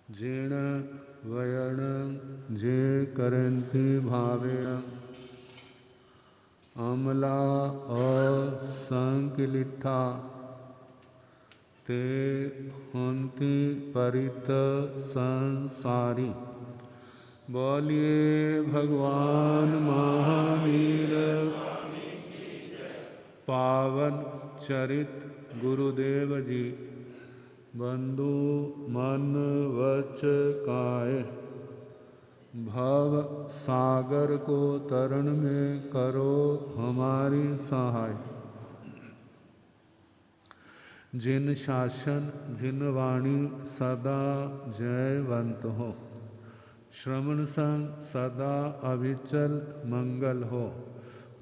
जीर्ण वयण जे करंती भावेण अमला असंकिलिठा ते हंति परित संसारी। बोलिए भगवान महावीर पावन चरित गुरुदेव जी। बंधु मन वच काये भव सागर को तरण में करो हमारी सहाय। जिन शासन जिन वाणी सदा जयवंत हो, श्रवण संग सदा अविचल मंगल हो।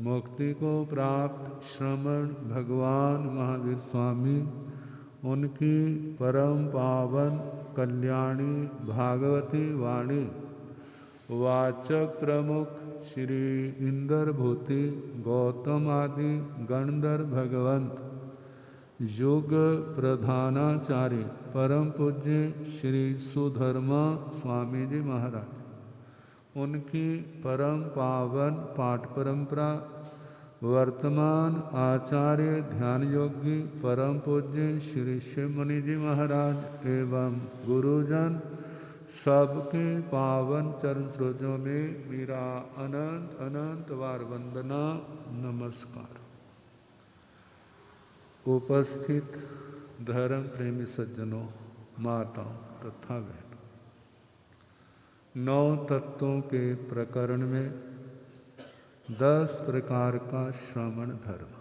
मुक्ति को प्राप्त श्रमण भगवान महावीर स्वामी, उनकी परम पावन कल्याणी भागवती वाणी वाचक प्रमुख श्री इंद्र भूति गौतम आदि गणधर भगवंत योग प्रधानाचार्य परम पूज्य श्री सुधर्मा स्वामी जी महाराज, उनकी परम पावन पाठ परंपरा वर्तमान आचार्य ध्यान योगी परम पूज्य श्री शिव मुनि जी महाराज एवं गुरुजन सबके पावन चरण सरोजों में मेरा अनंत अनंत बार वंदना नमस्कार। उपस्थित धर्म प्रेमी सज्जनों, माताओं तथा बहनों, 9 तत्वों के प्रकरण में 10 प्रकार का श्रवण धर्म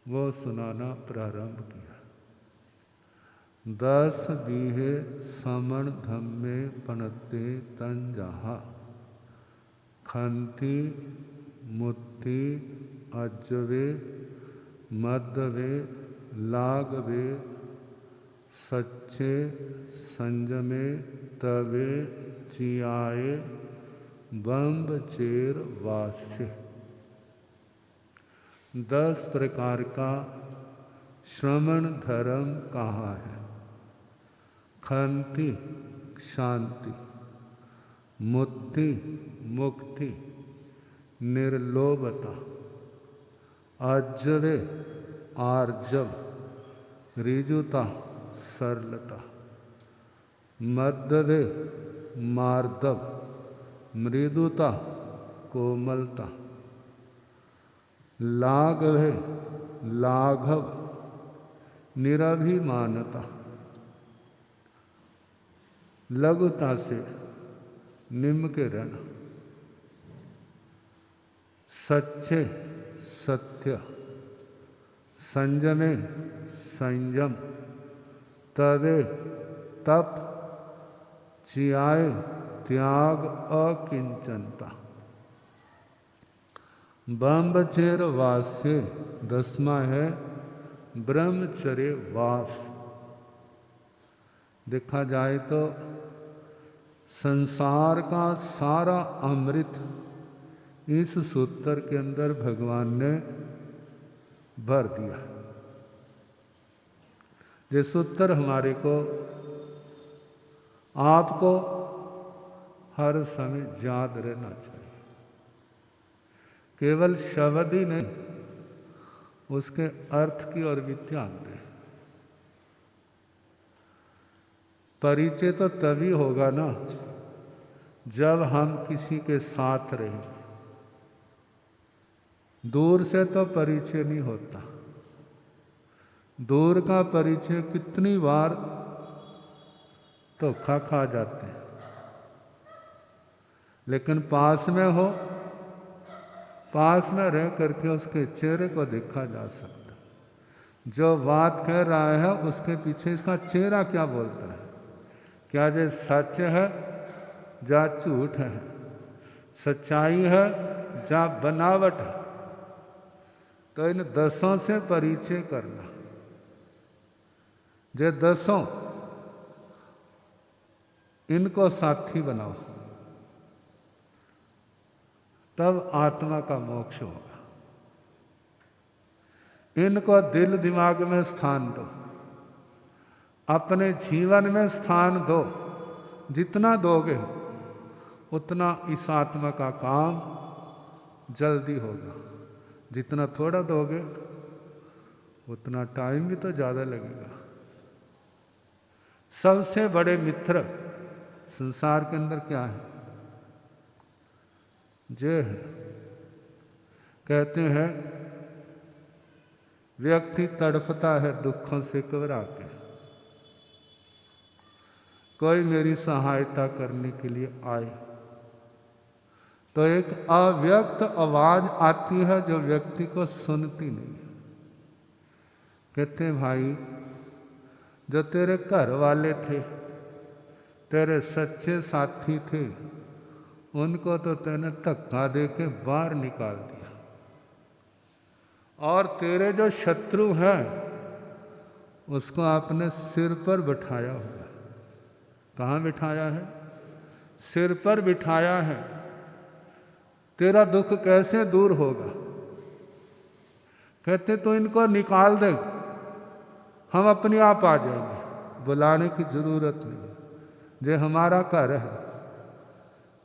वो सुनाना प्रारंभ किया। 10 दीहे समण धम्मे पनते तन जहा खंति मुत्ति अज्जवे मदवे लागवे सच्चे संजमे तवे चियाए बम्ब चेर वास्य। 10 प्रकार का श्रवण धर्म कहाँ है? खंति शांति, मुक्ति मुक्ति निर्लोभता, आर्जवे आर्जव ऋजुता सरलता, मध्यवे मार्दव मृदुता कोमलता, लाघवे लाघव निरभिमानता, लघुता से निम्न के रहना, सच्चे सत्य, संजमे संयम, तवे तप, चियाए त्याग अकिंचनता, ब्रह्मचर्य वास्य 10वां है ब्रह्मचर्य वास। देखा जाए तो संसार का सारा अमृत इस सूत्र के अंदर भगवान ने भर दिया। ये सूत्र हमारे को आपको हर समय याद रहना चाहिए। केवल शब्द ही नहीं, उसके अर्थ की ओर भी ध्यान दें। परिचय तो तभी होगा ना जब हम किसी के साथ रहें। दूर से तो परिचय नहीं होता। दूर का परिचय कितनी बार धोखा खा जाते हैं, लेकिन पास में हो, पास में रह करके उसके चेहरे को देखा जा सकता। जो बात कह रहा है उसके पीछे इसका चेहरा क्या बोलता है, क्या ये सच है या झूठ है, सच्चाई है या बनावट है। तो इन 10 से परिचय करना। जे 10 इनको साथी बनाओ, तब आत्मा का मोक्ष होगा। इनको दिल दिमाग में स्थान दो, अपने जीवन में स्थान दो, जितना दोगे उतना इस आत्मा का काम जल्दी होगा। जितना थोड़ा दोगे उतना टाइम भी तो ज़्यादा लगेगा। सबसे बड़े मित्र संसार के अंदर क्या है? जे है। कहते हैं व्यक्ति तड़पता है दुखों से घबरा के, कोई मेरी सहायता करने के लिए आए, तो एक अव्यक्त आवाज आती है जो व्यक्ति को सुनती नहीं है। कहते भाई, जो तेरे घर वाले थे, तेरे सच्चे साथी थे, उनको तो तूने धक्का दे के बाहर निकाल दिया, और तेरे जो शत्रु हैं उसको आपने सिर पर बिठाया हुआ। कहाँ बिठाया है? सिर पर बिठाया है। तेरा दुख कैसे दूर होगा? कहते तो इनको निकाल दे, हम अपने आप आ जाएंगे, बुलाने की जरूरत नहीं। ये हमारा घर है,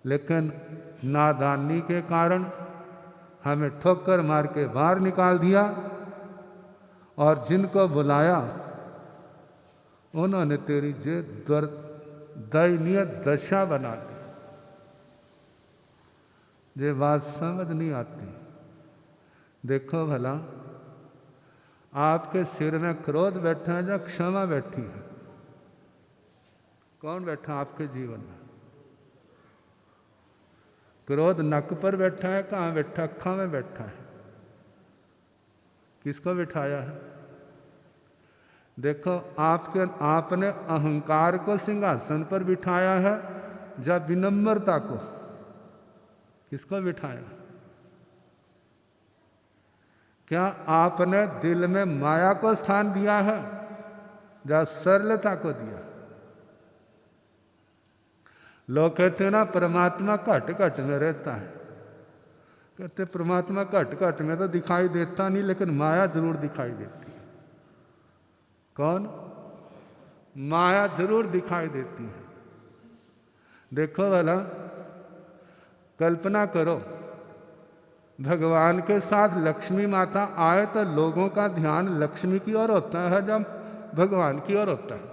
लेकिन नादानी के कारण हमें ठोकर मार के बाहर निकाल दिया, और जिनको बुलाया उन्होंने तेरी जे दयनीय दशा बना दी। ये बात समझ नहीं आती। देखो भला, आपके सिर में क्रोध बैठा है या क्षमा बैठी है? कौन बैठा आपके जीवन में? क्रोध नक पर बैठा है, कहाँ बैठा? अक्खा में बैठा है। किसको बिठाया है? देखो, आपने अहंकार को सिंहासन पर बिठाया है या विनम्रता को? किसको बिठाया? क्या आपने दिल में माया को स्थान दिया है या सरलता को दिया? लोग कहते हैं ना, परमात्मा घट घट में रहता है। कहते परमात्मा घट घट में तो दिखाई देता नहीं, लेकिन माया जरूर दिखाई देती है। कौन? माया जरूर दिखाई देती है। देखो भला, कल्पना करो, भगवान के साथ लक्ष्मी माता आए तो लोगों का ध्यान लक्ष्मी की ओर होता है जब भगवान की ओर होता है?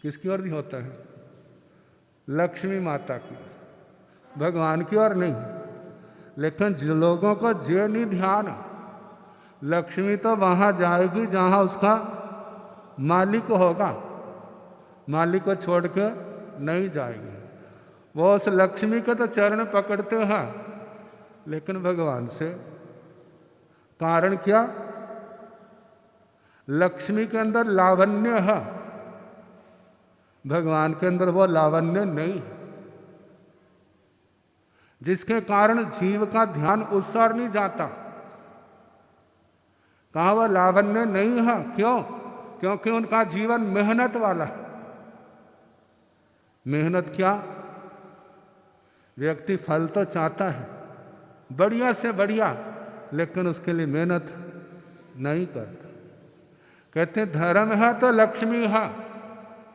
किसकी ओर होता है? लक्ष्मी माता की, भगवान की ओर नहीं। लेकिन जिन लोगों को जो नहीं ध्यान, लक्ष्मी तो वहां जाएगी जहां उसका मालिक होगा, मालिक को छोड़ के नहीं जाएगी। वो उस लक्ष्मी के तो चरण पकड़ते हैं, लेकिन भगवान से। कारण क्या? लक्ष्मी के अंदर लावण्य है, भगवान के अंदर वो लावण्य नहीं, जिसके कारण जीव का ध्यान उस ओर नहीं जाता। कहा वह लावण्य नहीं है? क्यों? क्योंकि उनका जीवन मेहनत वाला है। मेहनत क्या? व्यक्ति फल तो चाहता है बढ़िया से बढ़िया, लेकिन उसके लिए मेहनत नहीं करता। कहते धर्म है तो लक्ष्मी है,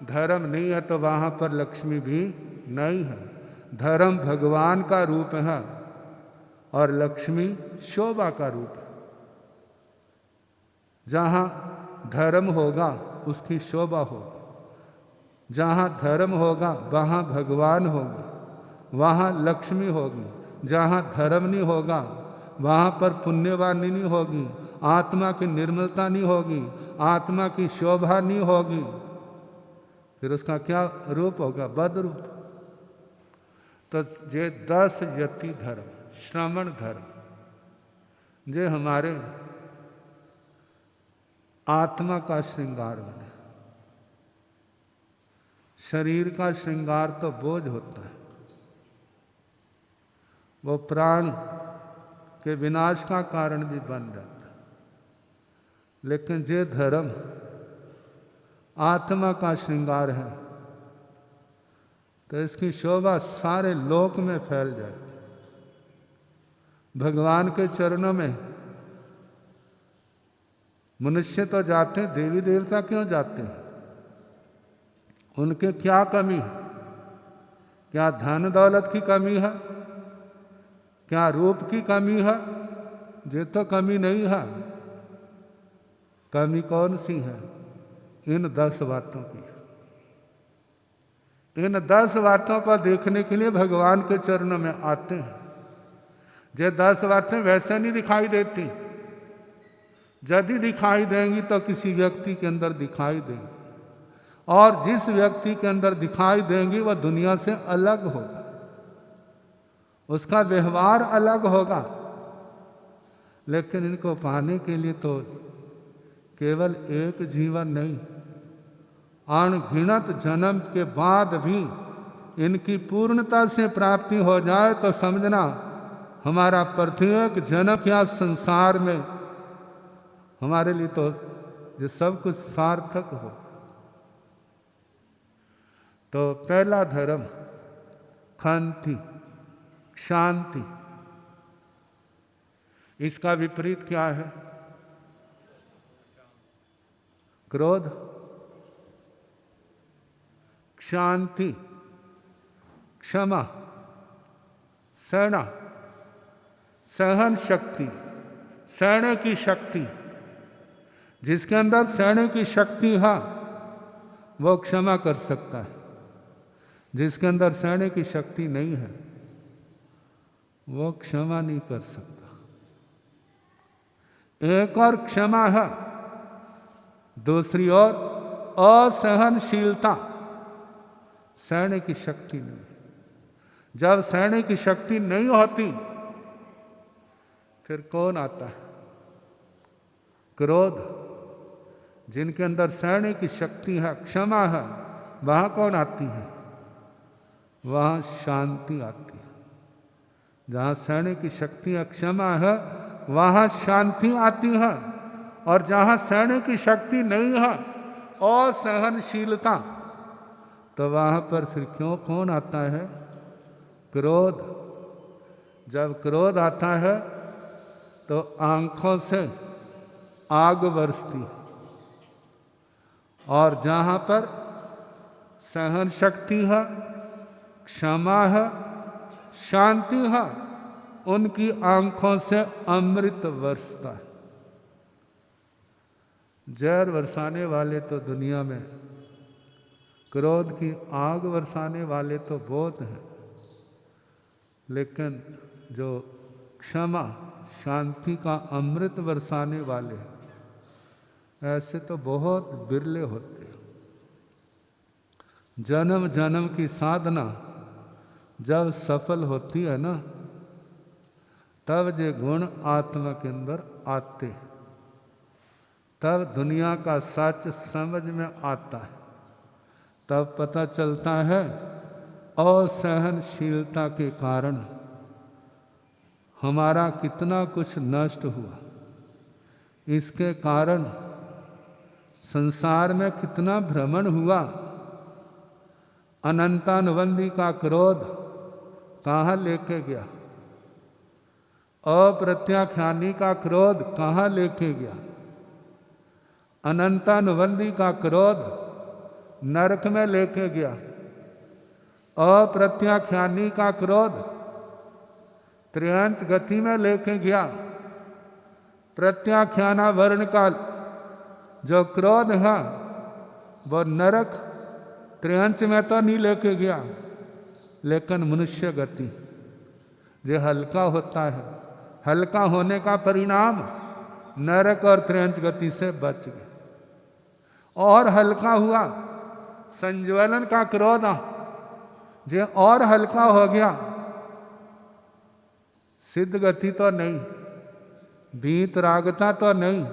धर्म नहीं है तो वहां पर लक्ष्मी भी नहीं है। धर्म भगवान का रूप है और लक्ष्मी शोभा का रूप है। जहां धर्म होगा उसकी शोभा होगी, जहां धर्म होगा वहां भगवान होगा, वहां लक्ष्मी होगी। जहां धर्म नहीं होगा वहां पर पुण्यवानी नहीं होगी, आत्मा की निर्मलता नहीं होगी, आत्मा की शोभा नहीं होगी। फिर उसका क्या रूप होगा? बद रूप। तो ये 10 यति धर्म, श्रमण धर्म, ये हमारे आत्मा का श्रृंगार बने। शरीर का श्रृंगार तो बोझ होता है, वो प्राण के विनाश का कारण भी बन जाता है। लेकिन ये धर्म आत्मा का श्रृंगार है, तो इसकी शोभा सारे लोक में फैल जाएगी। भगवान के चरणों में मनुष्य तो जाते हैं, देवी देवता क्यों जाते हैं? उनके क्या कमी है? क्या धन दौलत की कमी है? क्या रूप की कमी है? ये तो कमी नहीं है। कमी कौन सी है? इन 10 बातों की। इन 10 बातों को देखने के लिए भगवान के चरणों में आते हैं। ये 10 बातें वैसे नहीं दिखाई देती। यदि दिखाई देंगी तो किसी व्यक्ति के अंदर दिखाई देंगी, और जिस व्यक्ति के अंदर दिखाई देंगी वह दुनिया से अलग होगा, उसका व्यवहार अलग होगा। लेकिन इनको पाने के लिए तो केवल एक जीवन नहीं, अनगिनत जन्म के बाद भी इनकी पूर्णता से प्राप्ति हो जाए तो समझना हमारा प्रत्येक जन्म क्या संसार में हमारे लिए तो ये सब कुछ सार्थक हो। तो पहला धर्म शांति, शांति। इसका विपरीत क्या है? क्रोध। शांति, क्षमा, सहना, सहन शक्ति, सहने की शक्ति। जिसके अंदर सहने की शक्ति है वो क्षमा कर सकता है, जिसके अंदर सहने की शक्ति नहीं है वो क्षमा नहीं कर सकता। एक और क्षमा है, दूसरी ओर असहनशीलता। सहने की शक्ति नहीं। जब सहने की शक्ति नहीं होती फिर कौन आता है? क्रोध। जिनके अंदर सहने की शक्ति है, क्षमा है, वहां कौन आती है? वहां शांति आती है। जहां सहने की शक्ति है, क्षमा है, वहां शांति आती है। और जहां सहने की शक्ति नहीं है और सहनशीलता, तो वहां पर फिर क्यों कौन आता है? क्रोध। जब क्रोध आता है तो आंखों से आग बरसती, और जहां पर सहन शक्ति है, क्षमा है, शांति है, उनकी आंखों से अमृत बरसता है। जहर बरसाने वाले तो दुनिया में, क्रोध की आग बरसाने वाले तो बहुत हैं, लेकिन जो क्षमा शांति का अमृत बरसाने वाले ऐसे तो बहुत बिरले होते हैं। जन्म जन्म की साधना जब सफल होती है ना, तब ये गुण आत्मा के अंदर आते, तब दुनिया का सच समझ में आता है। तब पता चलता है असहनशीलता के कारण हमारा कितना कुछ नष्ट हुआ, इसके कारण संसार में कितना भ्रमण हुआ। अनंतानुबंधी का क्रोध कहाँ लेके गया? अप्रत्याख्यानी का क्रोध कहाँ लेके गया? अनंतानुबंधी का क्रोध नरक में लेके गया। अप्रत्याख्यानी का क्रोध त्रियांश गति में लेके गया। प्रत्याख्याना वर्ण का जो क्रोध है वो नरक त्रियांश में तो नहीं लेके गया, लेकिन मनुष्य गति जो हल्का होता है, हल्का होने का परिणाम नरक और त्रियांश गति से बच गए। और हल्का हुआ संज्वलन का क्रोध, जो और हल्का हो गया। सिद्ध गति तो नहीं, भीत रागता तो नहीं,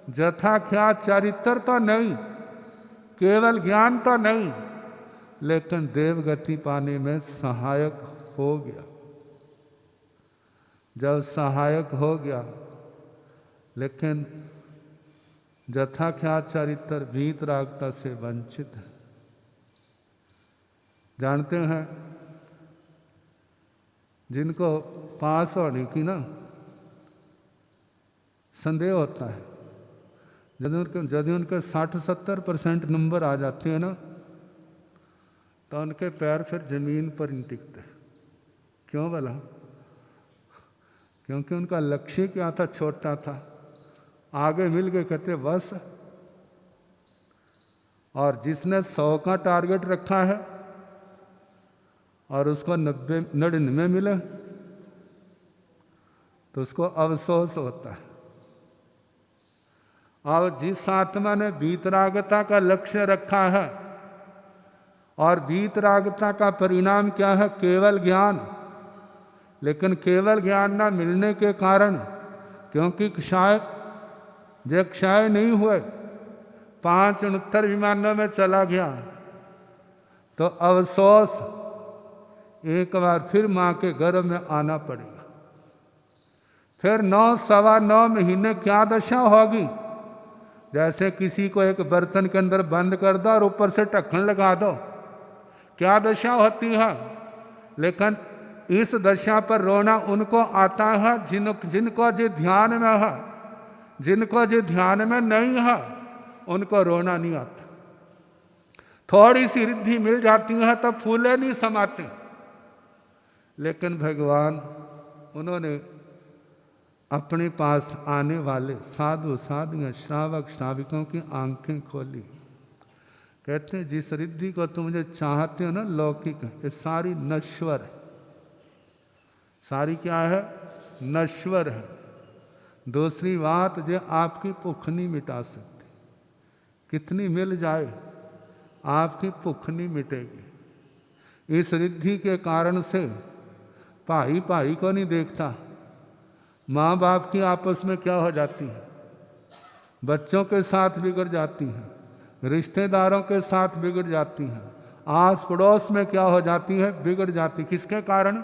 जथा ख्या चरित्र तो नहीं, केवल ज्ञान तो नहीं, लेकिन देव गति पाने में सहायक हो गया। जब सहायक हो गया, लेकिन जथा ख्या चरित्र भीत रागता से वंचित है। जानते हैं जिनको पास होने की ना संदेह होता है, यदि उनके 60-70% नंबर आ जाते हैं ना, तो उनके पैर फिर जमीन पर नहीं टिकते। क्यों भला? क्योंकि उनका लक्ष्य क्या था? छोटा था। आगे मिल गए कहते बस। और जिसने 100 का टारगेट रखा है और उसको 99 मिले तो उसको अफसोस होता है। और जिस आत्मा ने वीतरागता का लक्ष्य रखा है, और वीतरागता का परिणाम क्या है? केवल ज्ञान। लेकिन केवल ज्ञान ना मिलने के कारण, क्योंकि क्षय नहीं हुए, 5 विमानों में चला गया, तो अफसोस एक बार फिर माँ के गर्भ में आना पड़ेगा। फिर 9-9.25 महीने क्या दशा होगी? जैसे किसी को एक बर्तन के अंदर बंद कर दो और ऊपर से ढक्कन लगा दो, क्या दशा होती है। लेकिन इस दशा पर रोना उनको आता है जिनको जो ध्यान में है। जिनको जो ध्यान में नहीं है उनको रोना नहीं आता। थोड़ी सी रिद्धि मिल जाती है तो फूले नहीं समाते। लेकिन भगवान, उन्होंने अपने पास आने वाले साधु साधुओं, श्रावक श्राविकों की आंखें खोली। कहते हैं जिस रिद्धि को तुम जो चाहते हो ना, लौकिक, ये सारी नश्वर है। सारी क्या है? नश्वर है। दूसरी बात, जो आपकी भुख नहीं मिटा सकती। कितनी मिल जाए आपकी भुख नहीं मिटेगी। इस रिद्धि के कारण से भाई भाई को नहीं देखता। माँ बाप की आपस में क्या हो जाती है? बच्चों के साथ बिगड़ जाती है, रिश्तेदारों के साथ बिगड़ जाती है, आस पड़ोस में क्या हो जाती है? बिगड़ जाती। किसके कारण?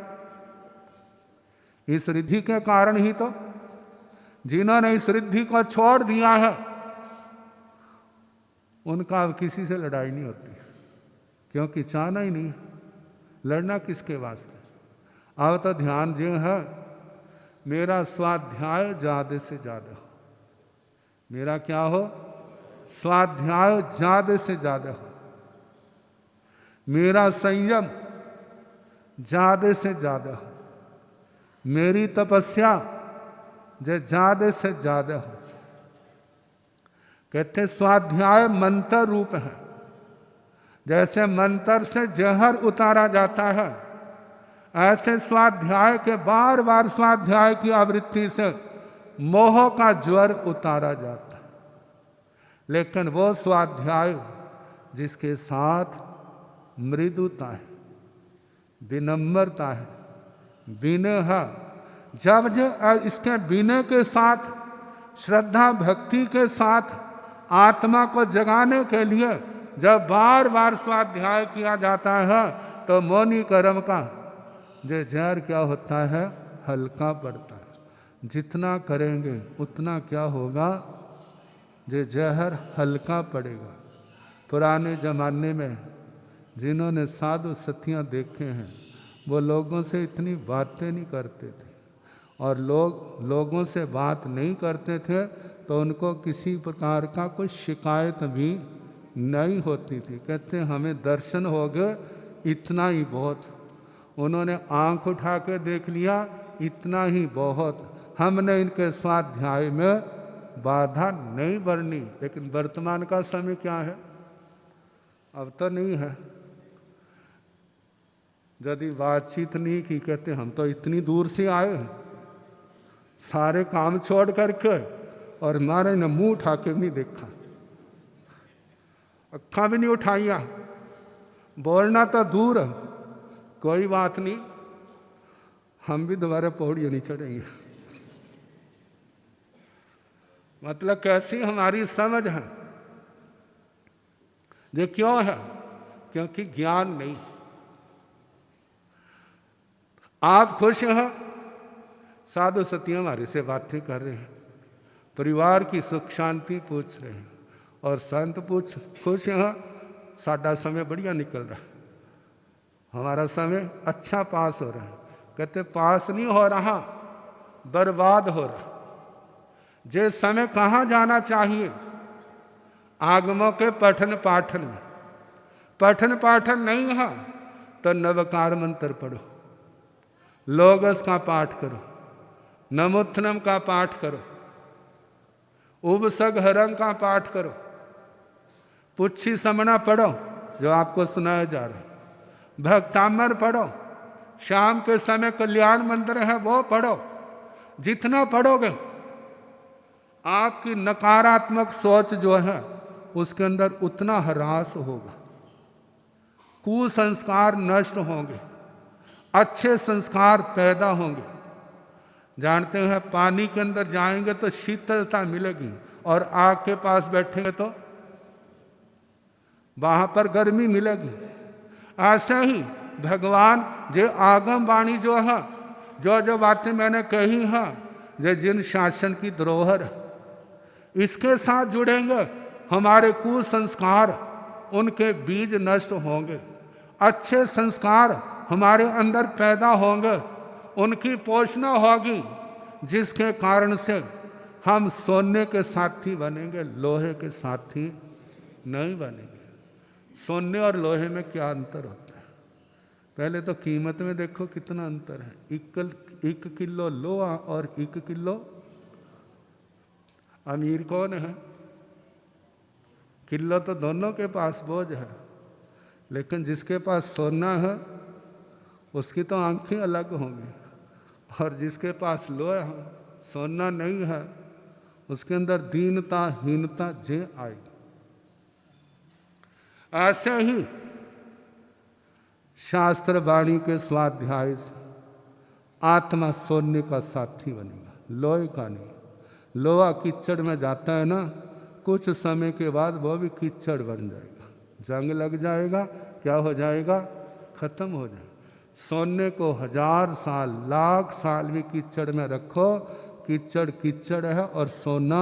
इस रिद्धि के कारण ही तो। जिन्होंने इस रिद्धि को छोड़ दिया है उनका अब किसी से लड़ाई नहीं होती, क्योंकि चाहना ही नहीं। लड़ना किसके वास्ते? अब तो ध्यान जो है, मेरा स्वाध्याय ज्यादा से ज्यादा हो। मेरा क्या हो? स्वाध्याय ज्यादा से ज्यादा हो। मेरा संयम ज्यादा से ज्यादा हो। मेरी तपस्या जो ज्यादा से ज्यादा हो। कहते स्वाध्याय मंत्र रूप है। जैसे मंत्र से जहर उतारा जाता है, ऐसे स्वाध्याय के बार बार स्वाध्याय की आवृत्ति से मोह का ज्वर उतारा जाता है। लेकिन वो स्वाध्याय जिसके साथ मृदुता है, विनम्रता है, विनय है, जब इसके विनय के साथ, श्रद्धा भक्ति के साथ आत्मा को जगाने के लिए जब बार बार स्वाध्याय किया जाता है, तो मौनी कर्म का जो जहर क्या होता है? हल्का पड़ता है। जितना करेंगे उतना क्या होगा? जो जहर हल्का पड़ेगा। पुराने ज़माने में जिन्होंने साधु सतियाँ देखे हैं, वो लोगों से इतनी बातें नहीं करते थे, और लोगों से बात नहीं करते थे तो उनको किसी प्रकार का कोई शिकायत भी नहीं होती थी। कहते हमें दर्शन हो गए, इतना ही बहुत। उन्होंने आंख उठा के देख लिया, इतना ही बहुत। हमने इनके स्वाध्याय में बाधा नहीं बरनी। लेकिन वर्तमान का समय क्या है? अब तो नहीं है। यदि बातचीत नहीं की, कहते हम तो इतनी दूर से आए हैं, सारे काम छोड़ करके, और हमारे ने मुंह उठा के भी नहीं देखा, अक्खा भी नहीं उठाइया, बोलना तो दूर। कोई बात नहीं, हम भी दोबारा पौड़ियाँ नहीं चढ़ेंगे। मतलब कैसी हमारी समझ है। ये क्यों है? क्योंकि ज्ञान नहीं। आप खुश हैं, साधु सतियाँ हमारे से बातें कर रहे हैं, परिवार की सुख शांति पूछ रहे हैं, और संत खुश हैं, साडा समय बढ़िया निकल रहा है, हमारा समय अच्छा पास हो रहा है। कहते पास नहीं हो रहा, बर्बाद हो रहा। जे समय कहाँ जाना चाहिए आगमों के पठन पाठन में। पठन पाठन नहीं है तो नवकार मंत्र पढ़ो, लोगस का पाठ करो, नमोत्थनम का पाठ करो, उपसगहरम का पाठ करो, पुच्छी समना पढ़ो जो आपको सुनाया जा रहा है, भक्तामर पढ़ो, शाम के समय कल्याण मंत्र है वो पढ़ो। जितना पढ़ोगे आपकी नकारात्मक सोच जो है उसके अंदर उतना ह्रास होगा, कुसंस्कार नष्ट होंगे, अच्छे संस्कार पैदा होंगे। जानते हैं पानी के अंदर जाएंगे तो शीतलता मिलेगी और आग के पास बैठेंगे तो वहां पर गर्मी मिलेगी। ऐसे ही भगवान जो आगम वाणी जो है, जो बातें मैंने कही हैं, जो जिन शासन की धरोहर है, इसके साथ जुड़ेंगे हमारे कुसंस्कार, उनके बीज नष्ट होंगे, अच्छे संस्कार हमारे अंदर पैदा होंगे, उनकी पोषणा होगी, जिसके कारण से हम सोने के साथी बनेंगे, लोहे के साथी नहीं बनेंगे। सोने और लोहे में क्या अंतर होता है? पहले तो कीमत में देखो कितना अंतर है। 1 किलो लोहा और 1 किलो, अमीर कौन है? किलो तो दोनों के पास बोझ है, लेकिन जिसके पास सोना है उसकी तो आंखें अलग होंगी, और जिसके पास लोहा है, सोना नहीं है, उसके अंदर दीनता हीनता जे आएगी। ऐसे ही शास्त्र वाणी के स्वाध्याय से आत्मा सोने का साथी बनेगा, लोहे का नहीं। लोहा कीचड़ में जाता है ना, कुछ समय के बाद वो भी कीचड़ बन जाएगा, जंग लग जाएगा, क्या हो जाएगा? खत्म हो जाएगा। सोने को 1000 साल लाख साल भी कीचड़ में रखो, कीचड़ कीचड़ है और सोना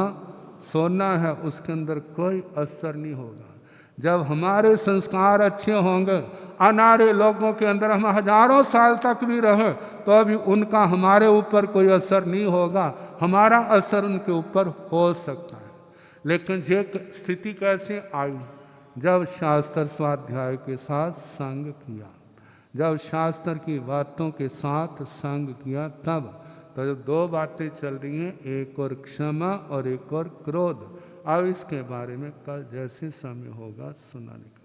सोना है, उसके अंदर कोई असर नहीं होगा। जब हमारे संस्कार अच्छे होंगे, अनारे लोगों के अंदर हम हजारों साल तक भी रहे तो अभी उनका हमारे ऊपर कोई असर नहीं होगा, हमारा असर उनके ऊपर हो सकता है। लेकिन ये स्थिति कैसे आई? जब शास्त्र स्वाध्याय के साथ संग किया, जब शास्त्र की बातों के साथ संग किया, तब तो जब 2 बातें चल रही हैं, एक और क्षमा और एक और क्रोध। अब इसके बारे में कल जैसे समय होगा सुनाने का।